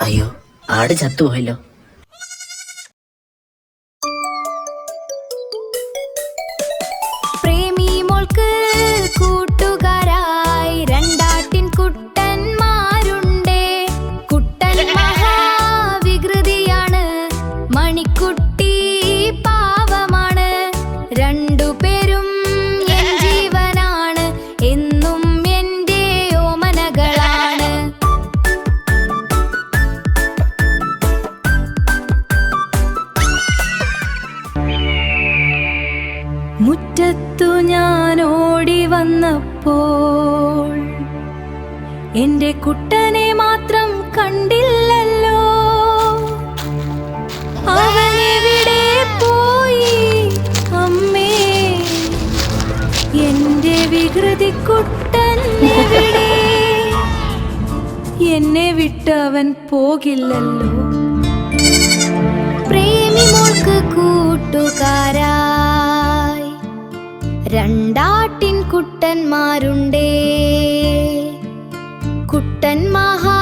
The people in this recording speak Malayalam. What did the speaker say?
അയ്യോ, ആട് ചത്തുപോയല്ലോ. മുറ്റത്തു ഞാൻ ഓടി വന്നപ്പോൾ എന്റെ കുട്ടനെ മാത്രം കണ്ടില്ലല്ലോ. അവനെവിടെ പോയി അമ്മേ, എന്റെ വികൃതി കുട്ടൻ എവിടെ? എന്നെ വിട്ടവൻ പോകില്ലല്ലോ. പ്രേമി മോൾക്ക് കൂട്ടുകാരായി രണ്ടാട്ടിൻ കുട്ടന്മാരുണ്ടേ. കുട്ടൻ മഹാ